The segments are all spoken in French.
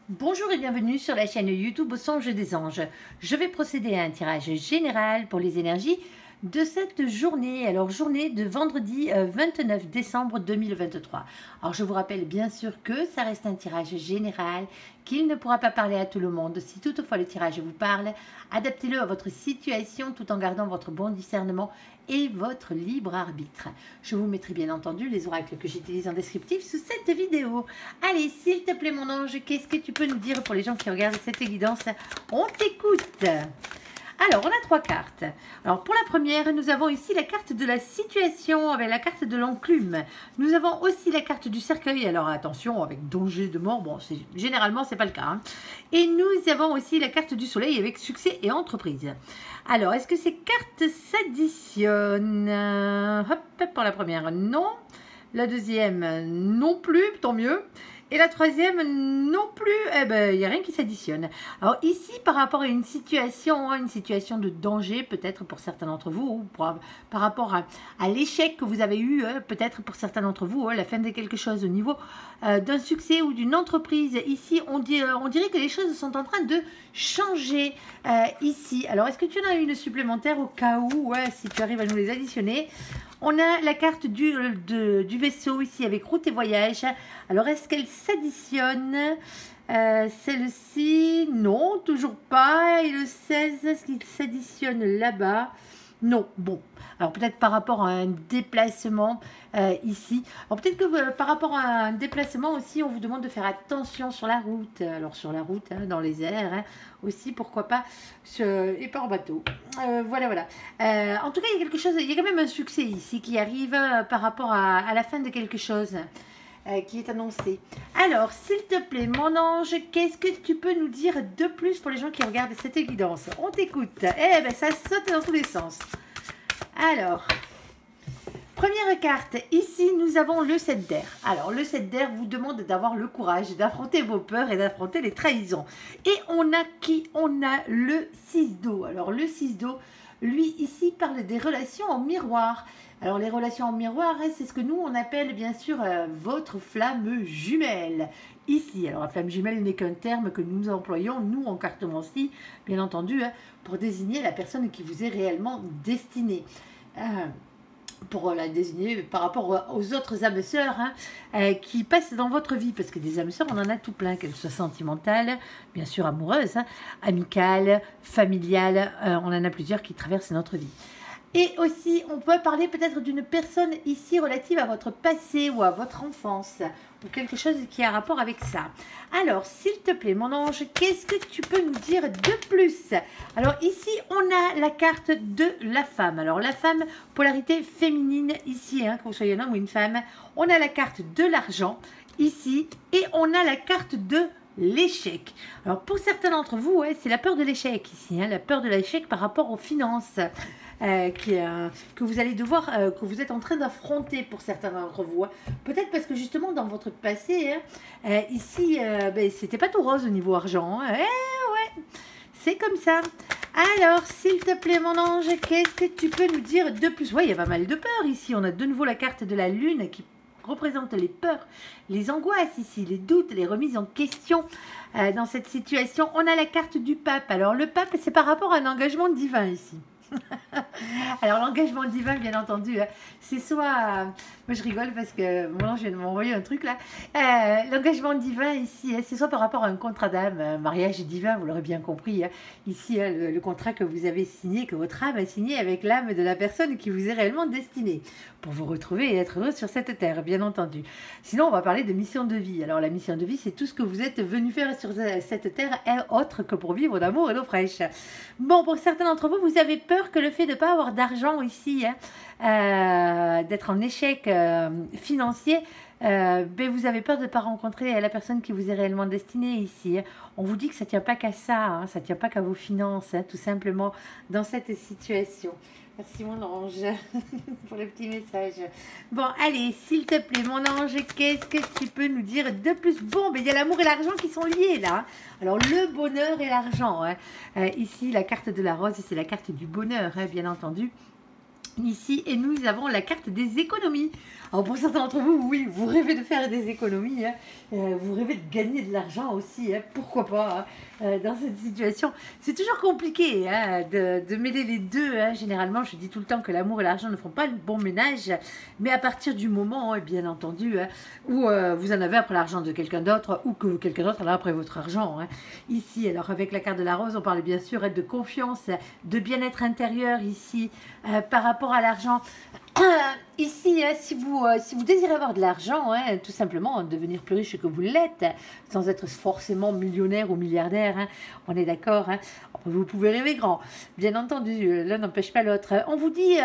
Bonjour et bienvenue sur la chaîne YouTube Au Songe des Anges. Je vais procéder à un tirage général pour les énergies de cette journée. Alors journée de vendredi 29 décembre 2023. Alors je vous rappelle bien sûr que ça reste un tirage général, qu'il ne pourra pas parler à tout le monde. Si toutefois le tirage vous parle, adaptez-le à votre situation tout en gardant votre bon discernement et votre libre arbitre. Je vous mettrai bien entendu les oracles que j'utilise en descriptif sous cette vidéo. Allez, s'il te plaît mon ange, qu'est-ce que tu peux nous dire pour les gens qui regardent cette guidance? On t'écoute. Alors, on a trois cartes. Alors, pour la première, nous avons ici la carte de la situation avec la carte de l'enclume. Nous avons aussi la carte du cercueil. Alors, attention, avec danger de mort. Bon, généralement, ce n'est pas le cas. Hein. Et nous avons aussi la carte du soleil avec succès et entreprise. Alors, est-ce que ces cartes s'additionnent? Hop, pour la première, non. La deuxième, non plus, tant mieux. Et la troisième, non plus, eh ben, il n'y a rien qui s'additionne. Alors ici, par rapport à une situation de danger, peut-être pour certains d'entre vous, ou par rapport à l'échec que vous avez eu, peut-être pour certains d'entre vous, la fin de quelque chose au niveau d'un succès ou d'une entreprise. Ici, on dirait que les choses sont en train de changer ici. Alors, est-ce que tu en as une supplémentaire au cas où, si tu arrives à nous les additionner? On a la carte du vaisseau ici avec route et voyage. Alors, est-ce qu'elle s'additionne? Celle-ci, non, toujours pas. Et le 16, est-ce qu'il s'additionne là-bas? Non, bon. Alors, peut-être par rapport à un déplacement ici. Alors, peut-être que par rapport à un déplacement aussi, on vous demande de faire attention sur la route. Alors, sur la route, dans les airs, aussi, pourquoi pas, et pas en bateau. Voilà. En tout cas, il y a quelque chose, il y a quand même un succès ici qui arrive par rapport à la fin de quelque chose qui est annoncé. Alors, s'il te plaît, mon ange, qu'est-ce que tu peux nous dire de plus pour les gens qui regardent cette guidance? On t'écoute. Eh bien, ça saute dans tous les sens. Alors, première carte, ici nous avons le 7 d'air. Alors le 7 d'air vous demande d'avoir le courage d'affronter vos peurs et d'affronter les trahisons. Et on a qui? On a le 6 d'eau. Alors le 6 d'eau, lui ici parle des relations en miroir. Alors les relations en miroir, c'est ce que nous on appelle bien sûr votre flamme jumelle. Ici, alors la flamme jumelle n'est qu'un terme que nous employons, nous en cartomancie, bien entendu, pour désigner la personne qui vous est réellement destinée. Pour la désigner par rapport aux autres âmes sœurs qui passent dans votre vie, parce que des âmes sœurs, on en a tout plein, qu'elles soient sentimentales, bien sûr amoureuses, amicales, familiales, on en a plusieurs qui traversent notre vie. Et aussi, on peut parler peut-être d'une personne ici relative à votre passé ou à votre enfance, ou quelque chose qui a rapport avec ça. Alors, s'il te plaît, mon ange, qu'est-ce que tu peux nous dire de plus? Alors ici, on a la carte de la femme. Alors la femme, polarité féminine ici, que vous soyez un homme ou une femme. On a la carte de l'argent ici, et on a la carte de l'échec. Alors pour certains d'entre vous, c'est la peur de l'échec ici, la peur de l'échec par rapport aux finances. Que vous allez devoir, que vous êtes en train d'affronter pour certains d'entre vous. Peut-être parce que justement dans votre passé, ici, c'était pas tout rose au niveau argent. Ouais, c'est comme ça. Alors, s'il te plaît, mon ange, qu'est-ce que tu peux nous dire de plus? Ouais, il y a pas mal de peur ici. On a de nouveau la carte de la lune qui représente les peurs, les angoisses ici, les doutes, les remises en question dans cette situation. On a la carte du pape. Alors, le pape, c'est par rapport à un engagement divin ici. Alors l'engagement divin, bien entendu, c'est soit, moi je rigole parce que mon ange vient de m'envoyer un truc là, l'engagement divin ici, c'est soit par rapport à un contrat d'âme, un mariage divin, vous l'aurez bien compris, ici le contrat que vous avez signé, que votre âme a signé avec l'âme de la personne qui vous est réellement destinée, pour vous retrouver et être heureux sur cette terre, bien entendu. Sinon on va parler de mission de vie. Alors la mission de vie, c'est tout ce que vous êtes venu faire sur cette terre, autre que pour vivre d'amour et d'eau fraîche. Bon, pour certains d'entre vous, vous avez peur que le fait de ne pas avoir d'argent ici, d'être en échec financier, vous avez peur de ne pas rencontrer la personne qui vous est réellement destinée ici. On vous dit que ça ne tient pas qu'à ça, ça ne tient pas qu'à vos finances, tout simplement, dans cette situation. Merci mon ange pour le petit message. Bon, allez, s'il te plaît, mon ange, qu'est-ce que tu peux nous dire de plus? Bon, il y a l'amour et l'argent qui sont liés là. Alors, le bonheur et l'argent. Ici, la carte de la rose, c'est la carte du bonheur, bien entendu. ici, et nous avons la carte des économies. Alors pour certains d'entre vous, oui, vous rêvez de faire des économies, hein, vous rêvez de gagner de l'argent aussi, hein, pourquoi pas, hein, dans cette situation. C'est toujours compliqué hein, de mêler les deux, hein. Généralement, je dis tout le temps que l'amour et l'argent ne font pas le bon ménage, mais à partir du moment, hein, bien entendu, hein, où vous en avez après l'argent de quelqu'un d'autre, ou que quelqu'un d'autre en a après votre argent. Hein. Ici, alors avec la carte de la rose, on parle bien sûr de confiance, de bien-être intérieur ici, par rapport à l'argent. Ici, hein, si vous désirez avoir de l'argent, hein, tout simplement devenir plus riche que vous l'êtes, sans être forcément millionnaire ou milliardaire, hein, on est d'accord, hein, vous pouvez rêver grand, bien entendu, l'un n'empêche pas l'autre. On vous dit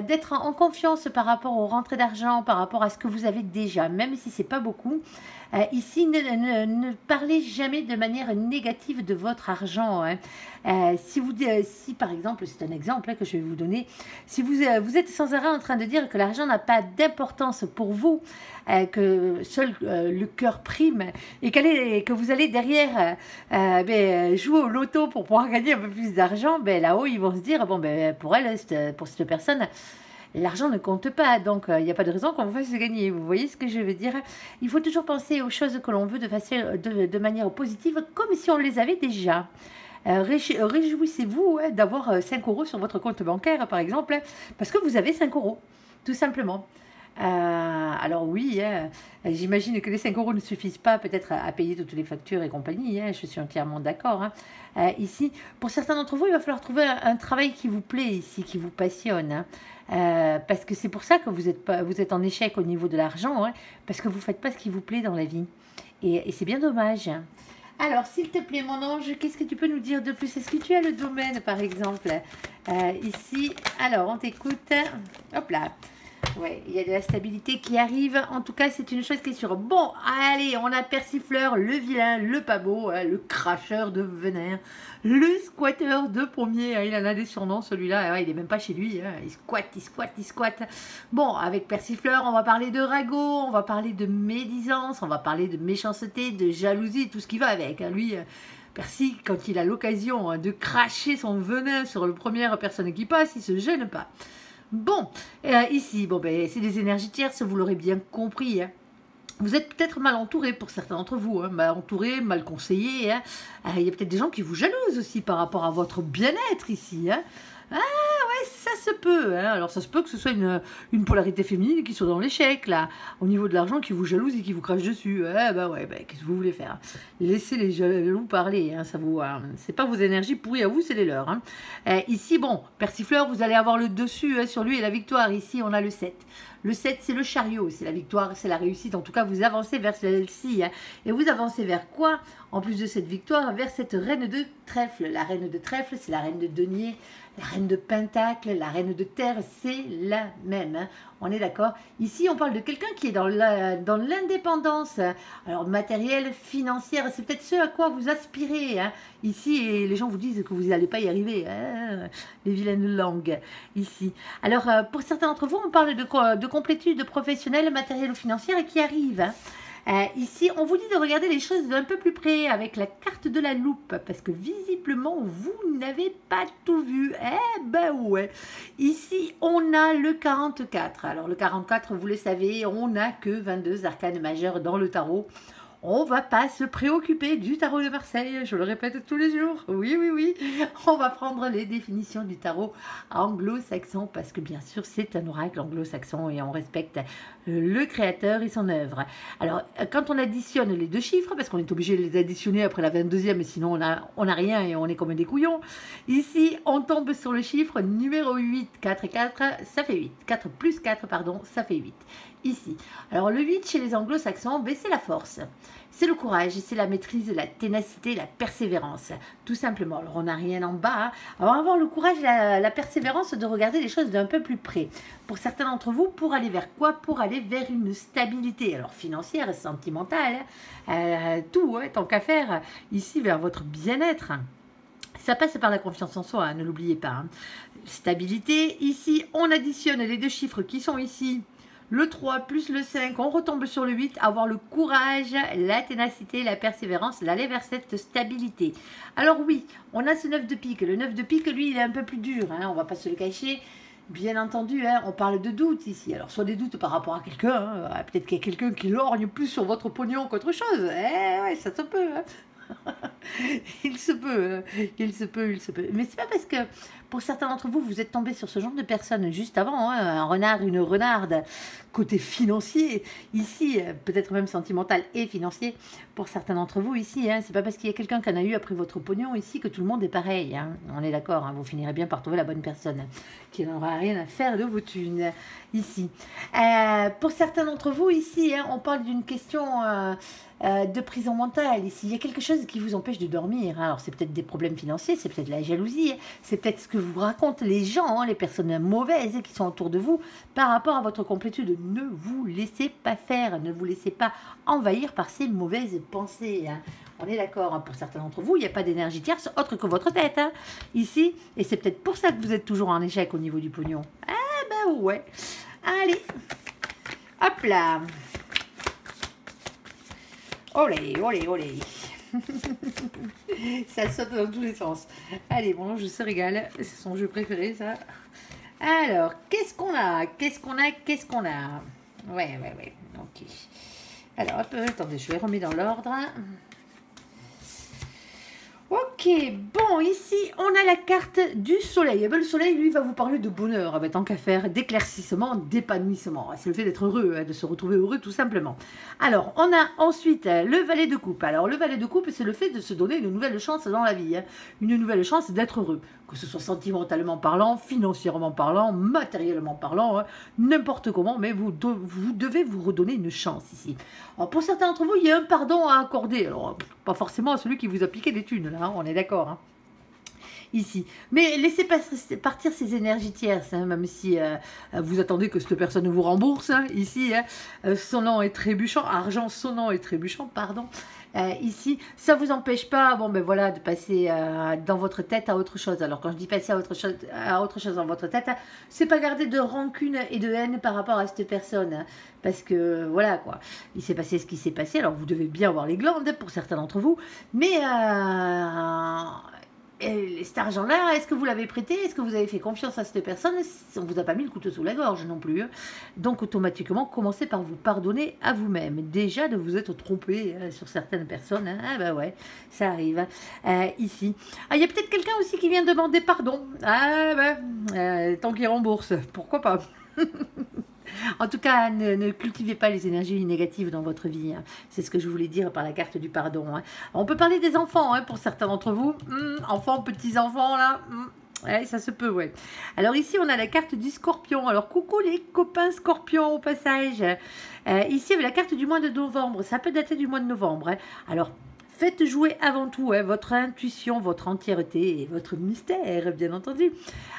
d'être en confiance par rapport aux rentrées d'argent, par rapport à ce que vous avez déjà, même si c'est pas beaucoup. Ici, ne parlez jamais de manière négative de votre argent. Hein. Si par exemple, c'est un exemple hein, que je vais vous donner, si vous êtes sans arrêt en train de dire que l'argent n'a pas d'importance pour vous, que seul le cœur prime, et que vous allez derrière jouer au loto pour pouvoir gagner un peu plus d'argent, là-haut, ils vont se dire, bon, pour cette personne, l'argent ne compte pas, donc il n'y a pas de raison qu'on vous fasse gagner. Vous voyez ce que je veux dire? Il faut toujours penser aux choses que l'on veut de manière positive, comme si on les avait déjà. Réjouissez-vous hein, d'avoir 5 € sur votre compte bancaire, par exemple, parce que vous avez 5 €, tout simplement. Alors oui, hein, j'imagine que les 5 € ne suffisent pas peut-être à payer toutes les factures et compagnie, hein, je suis entièrement d'accord. Hein. Ici, pour certains d'entre vous, il va falloir trouver un travail qui vous plaît ici, qui vous passionne. Hein. Parce que c'est pour ça que vous êtes en échec au niveau de l'argent, hein, parce que vous ne faites pas ce qui vous plaît dans la vie. Et c'est bien dommage. Hein. Alors, s'il te plaît, mon ange, qu'est-ce que tu peux nous dire de plus? Est-ce que tu as le domaine, par exemple ici, alors, on t'écoute. Hop là. Ouais, il y a de la stabilité qui arrive. En tout cas, c'est une chose qui est sûre. Bon, allez, on a Persifleur, le vilain, le pas beau, le cracheur de venin, le squatteur de pommier. Il en a des surnoms, celui-là. Il n'est même pas chez lui. Hein. Il squatte. Bon, avec Persifleur, on va parler de ragot, on va parler de médisance, on va parler de méchanceté, de jalousie, tout ce qui va avec. Hein. Lui... Percy, quand il a l'occasion hein, de cracher son venin sur la première personne qui passe, il ne se gêne pas. Bon, ici, c'est des énergies tierces, vous l'aurez bien compris. Hein. Vous êtes peut-être mal entouré pour certains d'entre vous, hein, mal entouré, mal conseillé. Hein. Il y a peut-être des gens qui vous jalousent aussi par rapport à votre bien-être ici. Hein. Ah ouais, ça se peut. Hein. Alors ça se peut que ce soit une polarité féminine qui soit dans l'échec, là, au niveau de l'argent, qui vous jalouse et qui vous crache dessus. Qu'est-ce que vous voulez faire? Laissez les jaloux parler. Hein, c'est pas vos énergies pourries à vous, c'est les leurs. Hein. Ici, bon, Persifleur, vous allez avoir le dessus hein, sur lui et la victoire. Ici, on a le 7. Le 7, c'est le chariot, c'est la victoire, c'est la réussite. En tout cas, vous avancez vers celle-ci. Hein. Et vous avancez vers quoi? En plus de cette victoire, vers cette reine de trèfle. La reine de trèfle, c'est la reine de denier, la reine de pentacle, la reine de terre, c'est la même. Hein. On est d'accord? Ici, on parle de quelqu'un qui est dans l'indépendance. Alors, matérielle, financière, c'est peut-être ce à quoi vous aspirez. Hein. Ici, les gens vous disent que vous n'allez pas y arriver. Hein. Les vilaines langues, ici. Alors, pour certains d'entre vous, on parle de complétude professionnelle, matérielle ou financière qui arrive. Hein. Ici, on vous dit de regarder les choses d'un peu plus près avec la carte de la loupe, parce que visiblement, vous n'avez pas tout vu. Eh ben ouais. Ici, on a le 44. Alors, le 44, vous le savez, on n'a que 22 arcanes majeures dans le tarot. On ne va pas se préoccuper du tarot de Marseille, je le répète tous les jours. Oui. On va prendre les définitions du tarot anglo-saxon parce que bien sûr c'est un oracle anglo-saxon et on respecte le créateur et son œuvre. Alors quand on additionne les deux chiffres, parce qu'on est obligé de les additionner après la 22e, sinon on n'a rien et on est comme des couillons. Ici on tombe sur le chiffre numéro 8, 4 et 4, ça fait 8. 4 plus 4, pardon, ça fait 8. Ici. Alors le 8 chez les anglo-saxons, c'est la force, c'est le courage, c'est la maîtrise, la ténacité, la persévérance, tout simplement. Alors on n'a rien en bas, hein. Alors avoir le courage et la persévérance de regarder les choses d'un peu plus près. Pour certains d'entre vous, pour aller vers quoi? Pour aller vers une stabilité, alors financière, sentimentale, tout, hein, tant qu'à faire, ici vers votre bien-être. Ça passe par la confiance en soi, hein, ne l'oubliez pas. Hein. Stabilité, ici on additionne les deux chiffres qui sont ici. Le 3 plus le 5, on retombe sur le 8, avoir le courage, la ténacité, la persévérance, l'aller vers cette stabilité. Alors oui, on a ce 9 de pique. Le 9 de pique, lui, il est un peu plus dur, hein, on ne va pas se le cacher. bien entendu, hein, on parle de doutes ici. Alors, soit des doutes par rapport à quelqu'un, hein, peut-être qu'il y a quelqu'un qui lorgne plus sur votre pognon qu'autre chose. Eh ouais, ça se peut. Hein. Il se peut, il se peut, il se peut. Mais c'est pas parce que pour certains d'entre vous, vous êtes tombé sur ce genre de personne juste avant, hein, un renard, une renarde, côté financier, ici, peut-être même sentimental et financier, pour certains d'entre vous ici, hein, c'est pas parce qu'il y a quelqu'un qui en a eu après votre pognon ici que tout le monde est pareil, hein, on est d'accord, hein, vous finirez bien par trouver la bonne personne, qui n'aura rien à faire de vos thunes, ici. Pour certains d'entre vous ici, hein, on parle d'une question... de prison mentale ici, il y a quelque chose qui vous empêche de dormir, hein. Alors c'est peut-être des problèmes financiers, c'est peut-être la jalousie, c'est peut-être ce que vous racontent les gens, hein, les personnes mauvaises qui sont autour de vous par rapport à votre complétude. Ne vous laissez pas faire, ne vous laissez pas envahir par ces mauvaises pensées, hein. On est d'accord, hein, pour certains d'entre vous, il n'y a pas d'énergie tierce autre que votre tête, hein, ici, et c'est peut-être pour ça que vous êtes toujours en échec au niveau du pognon. Ah ben ouais, allez, hop là. Olé, olé, olé. Ça saute dans tous les sens. Allez, bon, l'ange se régale. C'est son jeu préféré, ça. Alors, qu'est-ce qu'on a? Qu'est-ce qu'on a? Qu'est-ce qu'on a? Ouais. Ok. Alors, hop, attendez, je vais remettre dans l'ordre. Ok, bon, ici, on a la carte du soleil. Et bien, le soleil, lui, va vous parler de bonheur, tant qu'à faire, d'éclaircissement, d'épanouissement. C'est le fait d'être heureux, hein, de se retrouver heureux, tout simplement. Alors, on a ensuite le valet de coupe. Alors, le valet de coupe, c'est le fait de se donner une nouvelle chance dans la vie. Hein. Une nouvelle chance d'être heureux. Que ce soit sentimentalement parlant, financièrement parlant, matériellement parlant, hein, n'importe comment, mais vous devez vous redonner une chance ici. Alors, pour certains d'entre vous, il y a un pardon à accorder. Alors, pas forcément à celui qui vous a piqué des thunes, là, hein, on est d'accord. Hein. Ici. Mais laissez partir ces énergies tierces, hein, même si vous attendez que cette personne vous rembourse. Hein, ici, hein, sonnant et trébuchant, argent sonnant et trébuchant, pardon. Ici, ça vous empêche pas, bon ben voilà, de passer dans votre tête à autre chose. Alors quand je dis passer à autre chose dans votre tête, hein, c'est pas garder de rancune et de haine par rapport à cette personne, hein, parce que voilà quoi, il s'est passé ce qui s'est passé. Alors vous devez bien avoir les glandes pour certains d'entre vous, mais et cet argent-là, est-ce que vous l'avez prêté? Est-ce que vous avez fait confiance à cette personne? On ne vous a pas mis le couteau sous la gorge non plus. Hein. Donc, automatiquement, commencez par vous pardonner à vous-même. Déjà, de vous être trompé sur certaines personnes. Hein. Ah bah ouais, ça arrive. Ici. Ah, il y a peut-être quelqu'un aussi qui vient demander pardon. Ah bah, tant qu'il rembourse, pourquoi pas? En tout cas, ne cultivez pas les énergies négatives dans votre vie. Hein. C'est ce que je voulais dire par la carte du pardon. Hein. On peut parler des enfants, hein, pour certains d'entre vous. Enfants, petits-enfants, là. Ouais, ça se peut, ouais. Alors ici, on a la carte du scorpion. Alors, coucou les copains scorpions au passage. Ici, avec la carte du mois de novembre. Ça peut dater du mois de novembre. Hein. Alors, faites jouer avant tout hein, votre intuition, votre entièreté et votre mystère, bien entendu.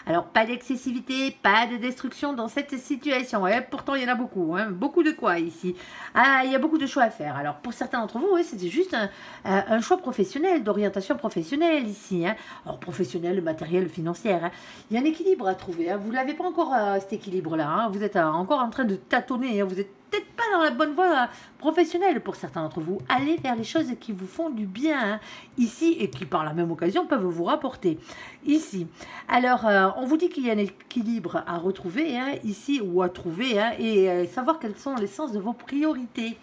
Alors, pas d'excessivité, pas de destruction dans cette situation. Hein. Pourtant, il y en a beaucoup. Hein. Beaucoup de quoi ici? Ah, il y a beaucoup de choix à faire. Alors, pour certains d'entre vous, oui, c'était juste un choix professionnel, d'orientation professionnelle ici. Hein. Alors, professionnel, matériel, financier. Hein. Il y a un équilibre à trouver. Hein. Vous ne l'avez pas encore, cet équilibre-là. Hein. Vous êtes encore en train de tâtonner. Hein. Vous êtes peut-être pas dans la bonne voie professionnelle pour certains d'entre vous. Allez vers les choses qui vous font du bien hein, ici et qui par la même occasion peuvent vous rapporter ici. Alors on vous dit qu'il y a un équilibre à retrouver hein, ici ou à trouver hein, et savoir quels sont les sens de vos priorités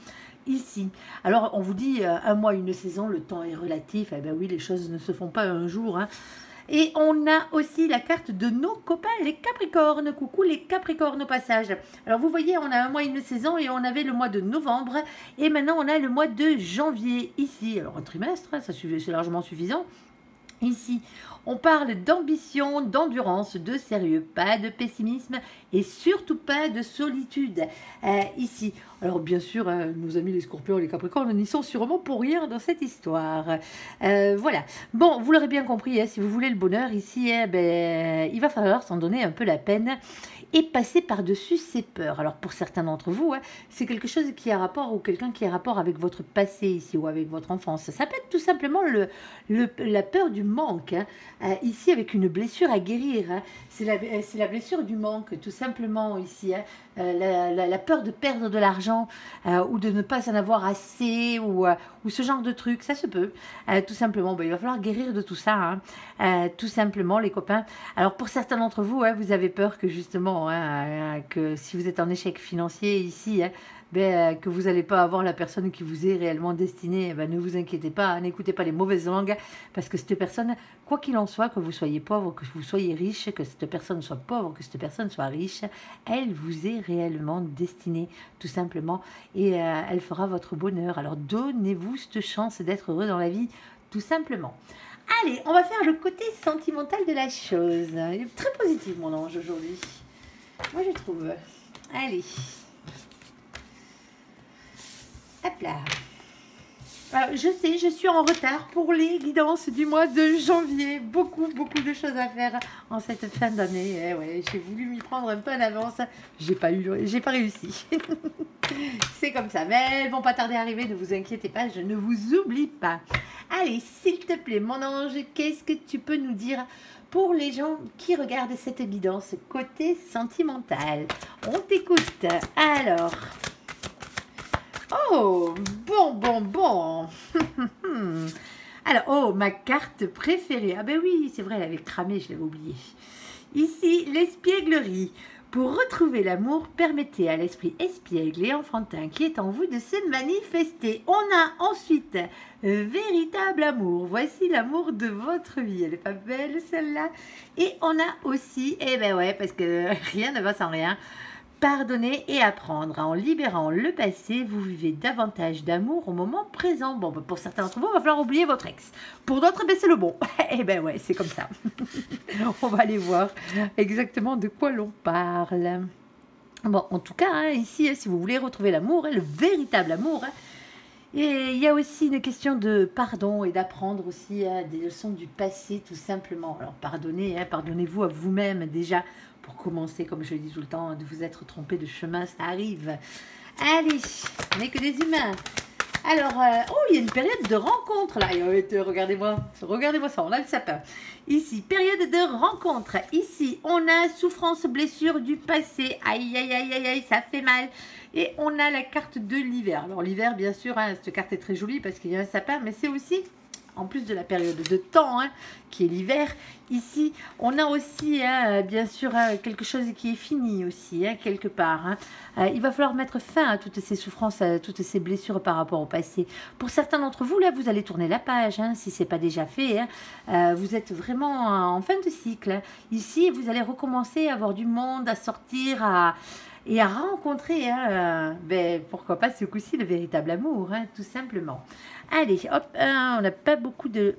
ici. Alors on vous dit un mois, une saison, le temps est relatif. Eh bien oui, les choses ne se font pas un jour hein. Et on a aussi la carte de nos copains, les Capricornes. Coucou les Capricornes au passage. Alors vous voyez, on a un mois, une saison et on avait le mois de novembre. Et maintenant, on a le mois de janvier ici. Alors un trimestre, hein, ça c'est largement suffisant. Ici, on parle d'ambition, d'endurance, de sérieux, pas de pessimisme et surtout pas de solitude. Ici, alors bien sûr, nos amis les scorpions et les capricornes n'y sont sûrement pour rien dans cette histoire. Voilà. Bon, vous l'aurez bien compris, hein, si vous voulez le bonheur ici, il va falloir s'en donner un peu la peine et passer par-dessus ses peurs. Alors pour certains d'entre vous, hein, c'est quelque chose qui a rapport ou quelqu'un qui a rapport avec votre passé ici ou avec votre enfance. Ça peut être tout simplement la peur du manque. Hein. Ici avec une blessure à guérir. Hein. C'est la blessure du manque tout simplement ici. Hein. la peur de perdre de l'argent ou de ne pas en avoir assez ou ce genre de trucs, ça se peut. Tout simplement, il va falloir guérir de tout ça, hein. Tout simplement les copains. Alors pour certains d'entre vous, vous avez peur que justement, que si vous êtes en échec financier ici, que vous n'allez pas avoir la personne qui vous est réellement destinée, ne vous inquiétez pas, n'écoutez pas les mauvaises langues, parce que cette personne, quoi qu'il en soit, que vous soyez pauvre, que vous soyez riche, que cette personne soit pauvre, que cette personne soit riche, elle vous est réellement destinée, tout simplement, et elle fera votre bonheur. Alors donnez-vous cette chance d'être heureux dans la vie, tout simplement. Allez, on va faire le côté sentimental de la chose. Il est très positif, mon ange, aujourd'hui. Moi, je trouve. Allez. Hop là. Alors, je sais, je suis en retard pour les guidances du mois de janvier. Beaucoup de choses à faire en cette fin d'année. Ouais, j'ai voulu m'y prendre un peu en avance. J'ai pas réussi. C'est comme ça. Mais elles vont pas tarder à arriver. Ne vous inquiétez pas, je ne vous oublie pas. Allez, s'il te plaît, mon ange, qu'est-ce que tu peux nous dire pour les gens qui regardent cette guidance côté sentimental? On t'écoute. Alors... Oh, bon. Alors, oh, ma carte préférée. Ah ben oui, c'est vrai, elle avait cramé, je l'avais oublié. Ici, l'espièglerie. Pour retrouver l'amour, permettez à l'esprit espiègle et enfantin qui est en vous de se manifester. On a ensuite véritable amour. Voici l'amour de votre vie. Elle est pas belle celle-là. Et on a aussi, parce que rien ne va sans rien. Pardonner et apprendre. En libérant le passé, vous vivez davantage d'amour au moment présent. Bon, pour certains d'entre vous, il va falloir oublier votre ex. Pour d'autres, c'est le bon. C'est comme ça. On va aller voir exactement de quoi l'on parle. Bon, en tout cas, ici, si vous voulez retrouver l'amour, le véritable amour, et il y a aussi une question de pardon et d'apprendre aussi des leçons du passé, tout simplement. Alors, pardonnez-vous à vous-même déjà, pour commencer, comme je le dis tout le temps, de vous être trompé de chemin, ça arrive. Allez, on n'est que des humains. Alors, il y a une période de rencontre là. Regardez-moi ça, on a le sapin. Ici, période de rencontre. Ici, on a souffrance, blessure du passé. Aïe, ça fait mal. Et on a la carte de l'hiver. Alors, l'hiver, bien sûr, cette carte est très jolie parce qu'il y a un sapin, mais c'est aussi... En plus de la période de temps, qui est l'hiver, ici, on a aussi, bien sûr, quelque chose qui est fini aussi, quelque part. Il va falloir mettre fin à toutes ces souffrances, à toutes ces blessures par rapport au passé. Pour certains d'entre vous, là, vous allez tourner la page, si ce n'est pas déjà fait. Vous êtes vraiment en fin de cycle. Ici, vous allez recommencer à avoir du monde, à sortir, et à rencontrer, pourquoi pas ce coup-ci, le véritable amour, tout simplement. Allez, hop, on n'a pas beaucoup de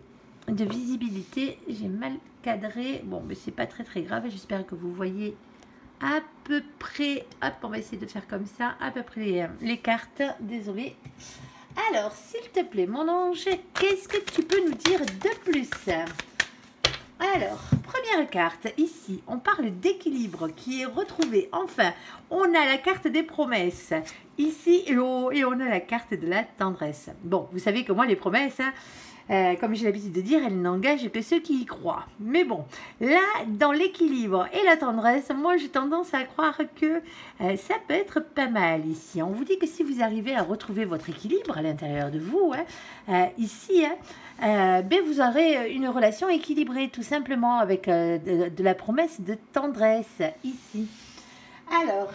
visibilité. J'ai mal cadré. Bon, mais c'est pas très grave. J'espère que vous voyez à peu près. Hop, on va essayer de faire comme ça. À peu près les cartes. Désolée. Alors, s'il te plaît, mon ange, qu'est-ce que tu peux nous dire de plus ? Alors, première carte, ici, on parle d'équilibre qui est retrouvé. Enfin, on a la carte des promesses, ici, et on a la carte de la tendresse. Bon, vous savez que moi, les promesses, comme j'ai l'habitude de dire, elles n'engagent que ceux qui y croient. Mais bon, là, dans l'équilibre et la tendresse, moi, j'ai tendance à croire que ça peut être pas mal ici. On vous dit que si vous arrivez à retrouver votre équilibre à l'intérieur de vous, ici, vous aurez une relation équilibrée, tout simplement, avec de la promesse de tendresse, ici. Alors...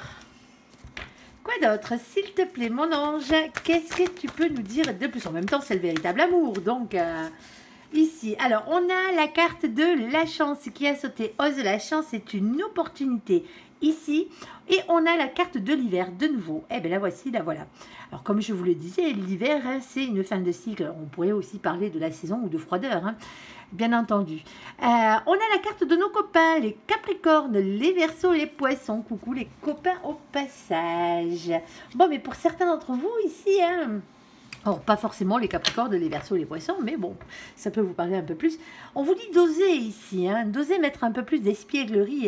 Quoi d'autre, s'il te plaît, mon ange? Qu'est-ce que tu peux nous dire de plus? En même temps, c'est le véritable amour. Donc, ici, alors, on a la carte de la chance qui a sauté. Ose la chance, c'est une opportunité. Ici, et on a la carte de l'hiver de nouveau. La voici, la voilà. Alors, comme je vous le disais, l'hiver, c'est une fin de cycle. On pourrait aussi parler de la saison ou de froideur, bien entendu. On a la carte de nos copains, les Capricornes, les Verseaux, les Poissons. Coucou les copains au passage. Bon, mais pour certains d'entre vous ici, alors, pas forcément les Capricornes, les Verseaux, les Poissons, mais bon, ça peut vous parler un peu plus. On vous dit d'oser ici, d'oser mettre un peu plus d'espièglerie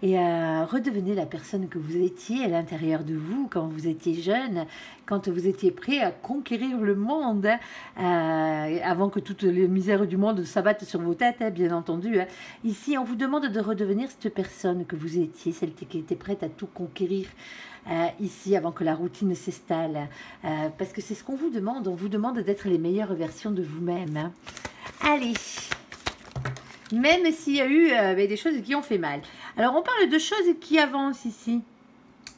et redevenir la personne que vous étiez à l'intérieur de vous quand vous étiez jeune, quand vous étiez prêt à conquérir le monde, avant que toutes les misères du monde s'abattent sur vos têtes, bien entendu. Ici, on vous demande de redevenir cette personne que vous étiez, celle qui était prête à tout conquérir. Ici, avant que la routine s'installe, parce que c'est ce qu'on vous demande. On vous demande d'être les meilleures versions de vous-même. Allez, même s'il y a eu des choses qui ont fait mal. Alors, on parle de choses qui avancent ici.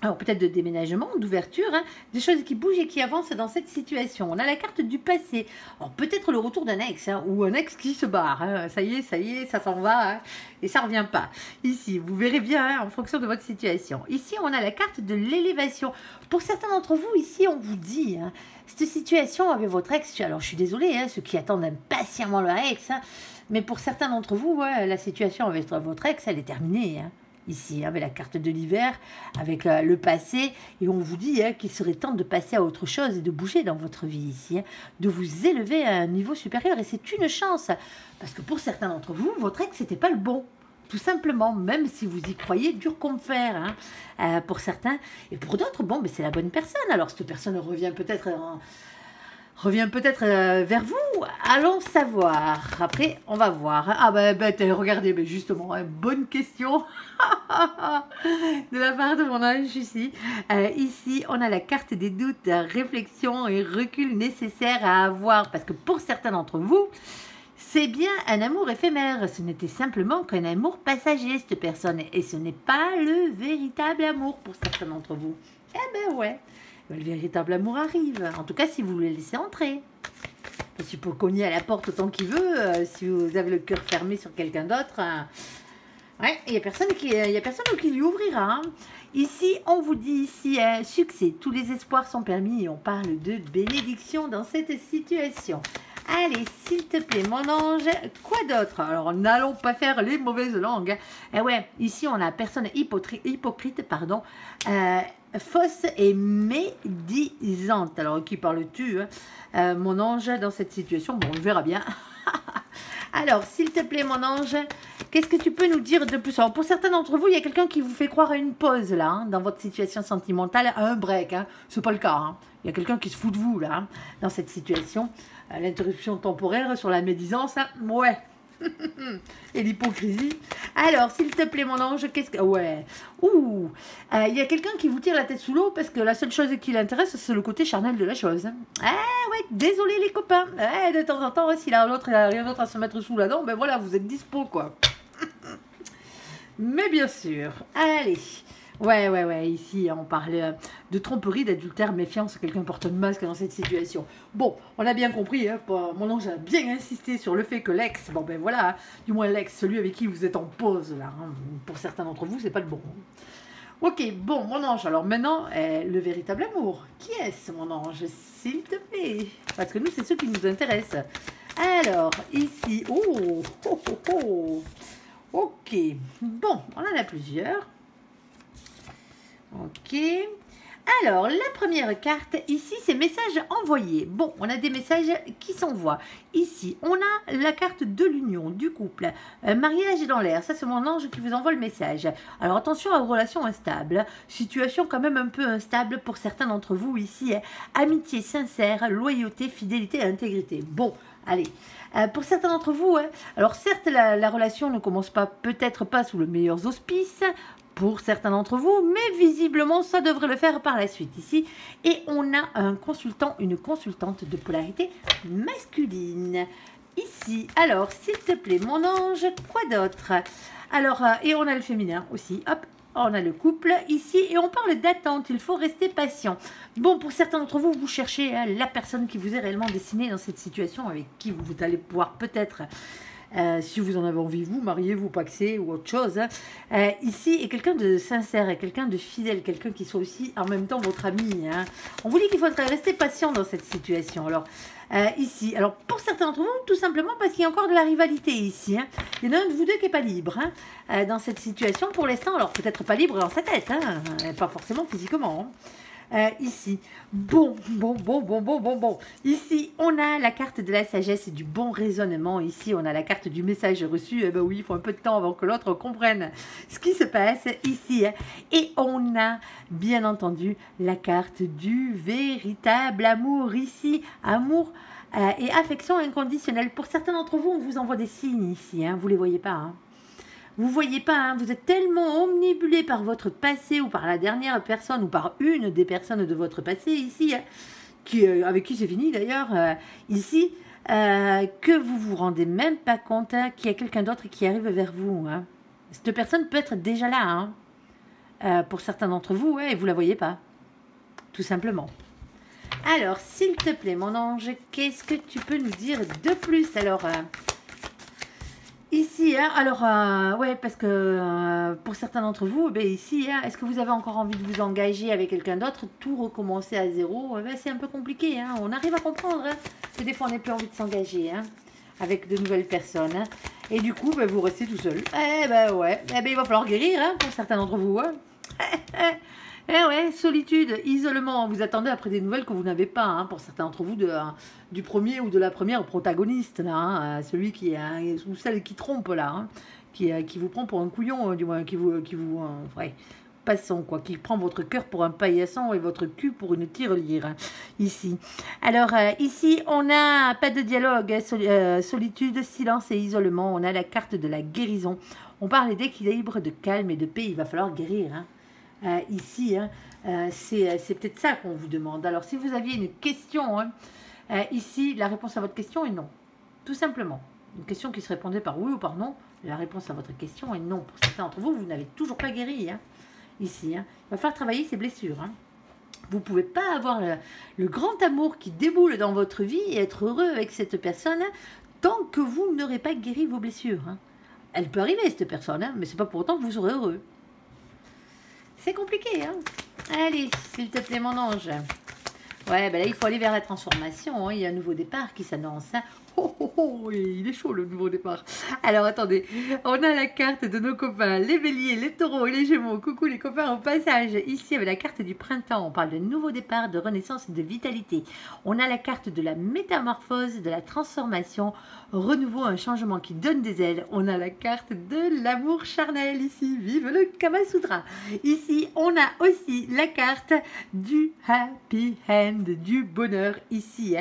Alors, peut-être de déménagement, d'ouverture, des choses qui bougent et qui avancent dans cette situation. On a la carte du passé. Alors, peut-être le retour d'un ex, ou un ex qui se barre. Ça y est, ça s'en va, et ça ne revient pas. Ici, vous verrez bien, en fonction de votre situation. Ici, on a la carte de l'élévation. Pour certains d'entre vous, ici, on vous dit, cette situation avec votre ex, alors je suis désolée, ceux qui attendent impatiemment leur ex, mais pour certains d'entre vous, la situation avec votre ex, elle est terminée, Ici, avec la carte de l'hiver, avec le passé, et on vous dit qu'il serait temps de passer à autre chose et de bouger dans votre vie ici, de vous élever à un niveau supérieur, et c'est une chance, parce que pour certains d'entre vous, votre ex, c'était pas le bon, tout simplement, même si vous y croyez dur comme fer, pour certains, et pour d'autres, bon, c'est la bonne personne, alors cette personne revient peut-être vers vous. Allons savoir. Après, on va voir. Ah regardez, justement, bonne question de la part de mon ange ici. Ici, on a la carte des doutes, réflexion et recul nécessaires à avoir. Parce que pour certains d'entre vous, c'est bien un amour éphémère. Ce n'était simplement qu'un amour passager, cette personne. Et ce n'est pas le véritable amour pour certains d'entre vous. Ouais. Le véritable amour arrive. En tout cas, si vous le laissez entrer. Parce qu'il peut cogner à la porte autant qu'il veut. Si vous avez le cœur fermé sur quelqu'un d'autre. Il n'y a personne qui lui ouvrira. Ici, on vous dit ici, succès. Tous les espoirs sont permis. Et on parle de bénédiction dans cette situation. Allez, s'il te plaît, mon ange, quoi d'autre? Alors, n'allons pas faire les mauvaises langues. Ici, on a personne hypocrite, fausse et médisante. Alors, qui parles-tu, mon ange, dans cette situation? Bon, on verra bien. Alors, s'il te plaît, mon ange, qu'est-ce que tu peux nous dire de plus? Alors, pour certains d'entre vous, il y a quelqu'un qui vous fait croire à une pause, là, dans votre situation sentimentale, à un break. C'est pas le cas. Il y a quelqu'un qui se fout de vous, là, dans cette situation. L'interruption temporaire sur la médisance, ouais. Et l'hypocrisie. Alors, s'il te plaît, mon ange, qu'est-ce que... il y a quelqu'un qui vous tire la tête sous l'eau parce que la seule chose qui l'intéresse, c'est le côté charnel de la chose. Désolé les copains. De temps en temps, si l'autre n'a rien d'autre à se mettre sous la dent, voilà, vous êtes dispo, quoi. Mais bien sûr. Allez. Ici, on parle de tromperie, d'adultère, méfiance, quelqu'un porte un masque dans cette situation. Bon, on a bien compris, mon ange a bien insisté sur le fait que l'ex, du moins l'ex, celui avec qui vous êtes en pause, là, pour certains d'entre vous, c'est pas le bon. Ok, bon, mon ange, alors maintenant, le véritable amour. Qui est-ce, mon ange, s'il te plaît? Parce que nous, c'est ceux qui nous intéressent. Alors, ici, ok, bon, on en a plusieurs. Ok. Alors, la première carte, ici, c'est messages envoyés. Bon, on a des messages qui s'envoient. Ici, on a la carte de l'union, du couple. Mariage dans l'air, ça c'est mon ange qui vous envoie le message. Alors, attention aux relations instables. Situation quand même un peu instable pour certains d'entre vous ici. Amitié sincère, loyauté, fidélité et intégrité. Bon, allez. Pour certains d'entre vous, alors certes, la relation ne commence peut-être pas sous les meilleurs auspices, pour certains d'entre vous, mais visiblement, ça devrait le faire par la suite ici. Et on a un consultant, une consultante de polarité masculine. Ici, alors, s'il te plaît, mon ange, quoi d'autre? Alors, et on a le féminin aussi, hop, on a le couple ici, et on parle d'attente, il faut rester patient. Bon, pour certains d'entre vous, vous cherchez la personne qui vous est réellement destinée dans cette situation, avec qui vous allez pouvoir peut-être... si vous en avez envie, vous mariez, vous paxez ou autre chose. Ici, est quelqu'un de sincère, quelqu'un de fidèle, quelqu'un qui soit aussi en même temps votre ami. On vous dit qu'il faudrait rester patient dans cette situation. Alors, ici, alors pour certains d'entre vous, tout simplement parce qu'il y a encore de la rivalité ici. Il y en a un de vous deux qui n'est pas libre dans cette situation pour l'instant. Alors, peut-être pas libre dans sa tête, pas forcément physiquement. Ici, bon. Ici, on a la carte de la sagesse et du bon raisonnement. Ici, on a la carte du message reçu. Eh ben oui, il faut un peu de temps avant que l'autre comprenne ce qui se passe ici. Et on a, bien entendu, la carte du véritable amour ici. Amour et affection inconditionnelle. Pour certains d'entre vous, on vous envoie des signes ici. Vous ne les voyez pas, Vous ne voyez pas, vous êtes tellement omnibulé par votre passé ou par la dernière personne ou par une des personnes de votre passé ici, avec qui c'est fini d'ailleurs, ici, que vous vous rendez même pas compte qu'il y a quelqu'un d'autre qui arrive vers vous. Cette personne peut être déjà là, pour certains d'entre vous, et vous ne la voyez pas, tout simplement. Alors, s'il te plaît, mon ange, qu'est-ce que tu peux nous dire de plus? Alors, ici, ouais, parce que pour certains d'entre vous, ici, est-ce que vous avez encore envie de vous engager avec quelqu'un d'autre, tout recommencer à zéro? C'est un peu compliqué, on arrive à comprendre que des fois on n'a plus envie de s'engager avec de nouvelles personnes. Et du coup, vous restez tout seul. Ouais, il va falloir guérir pour certains d'entre vous. Ouais, solitude, isolement, vous attendez après des nouvelles que vous n'avez pas, pour certains d'entre vous, du premier ou de la première protagoniste, là, celui qui ou celle qui trompe, là, qui vous prend pour un couillon, du moins, qui vous ouais, passant, quoi, qui prend votre cœur pour un paillasson et votre cul pour une tirelire, ici. Alors, ici, on n'a pas de dialogue, solitude, silence et isolement, on a la carte de la guérison, on parle d'équilibre, de calme et de paix, il va falloir guérir, ici, c'est peut-être ça qu'on vous demande. Alors, si vous aviez une question, ici, la réponse à votre question est non. Tout simplement. Une question qui se répondait par oui ou par non, la réponse à votre question est non. Pour certains d'entre vous, vous n'avez toujours pas guéri, ici. Il va falloir travailler ces blessures. Vous ne pouvez pas avoir le grand amour qui déboule dans votre vie et être heureux avec cette personne tant que vous n'aurez pas guéri vos blessures. Elle peut arriver, cette personne, mais ce n'est pas pour autant que vous serez heureux. C'est compliqué, Allez, s'il te plaît, mon ange. Ouais, là, il faut aller vers la transformation. Il y a un nouveau départ qui s'annonce. Il est chaud, le nouveau départ. Alors, attendez. On a la carte de nos copains, les béliers, les taureaux et les gémeaux. Coucou, les copains, au passage. Ici, avec la carte du printemps, on parle de nouveau départ, de renaissance et de vitalité. On a la carte de la métamorphose, de la transformation, renouveau, un changement qui donne des ailes. On a la carte de l'amour charnel, ici. Vive le Kama Sutra. Ici, on a aussi la carte du happy end, du bonheur, ici.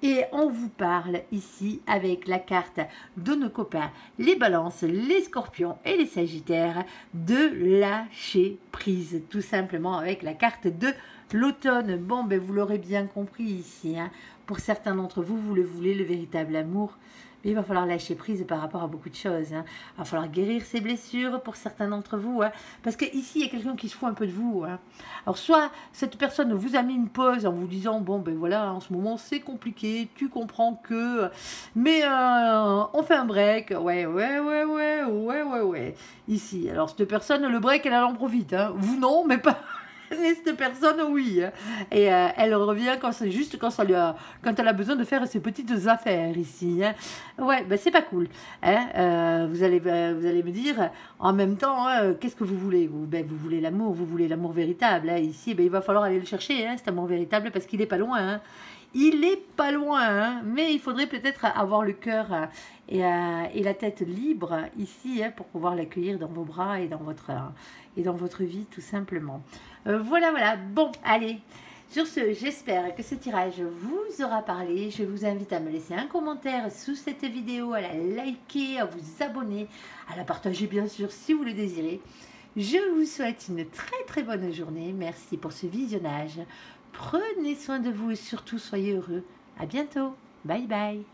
Et on vous parle ici avec la carte de nos copains, les balances, les scorpions et les sagittaires, de lâcher prise, tout simplement avec la carte de l'automne. Bon, vous l'aurez bien compris ici, pour certains d'entre vous, vous le voulez, le véritable amour. Mais il va falloir lâcher prise par rapport à beaucoup de choses. Il va falloir guérir ses blessures pour certains d'entre vous. Parce qu'ici, il y a quelqu'un qui se fout un peu de vous. Alors, soit cette personne vous a mis une pause en vous disant, bon, voilà, en ce moment, c'est compliqué, tu comprends que... Mais on fait un break. Ouais. Ici, alors, cette personne, le break, elle en profite. Vous, non, mais pas... Et cette personne, oui. Et elle revient quand elle a besoin de faire ses petites affaires ici. Ouais, c'est pas cool. Vous allez me dire, en même temps, qu'est-ce que vous voulez? Vous voulez l'amour véritable. Ici, il va falloir aller le chercher, cet amour véritable, parce qu'il n'est pas loin. Il est pas loin, mais il faudrait peut-être avoir le cœur et la tête libre ici pour pouvoir l'accueillir dans vos bras et dans votre vie, tout simplement. Voilà. Bon, allez. Sur ce, j'espère que ce tirage vous aura parlé. Je vous invite à me laisser un commentaire sous cette vidéo, à la liker, à vous abonner, à la partager bien sûr si vous le désirez. Je vous souhaite une très très bonne journée. Merci pour ce visionnage. Prenez soin de vous et surtout soyez heureux. À bientôt. Bye bye.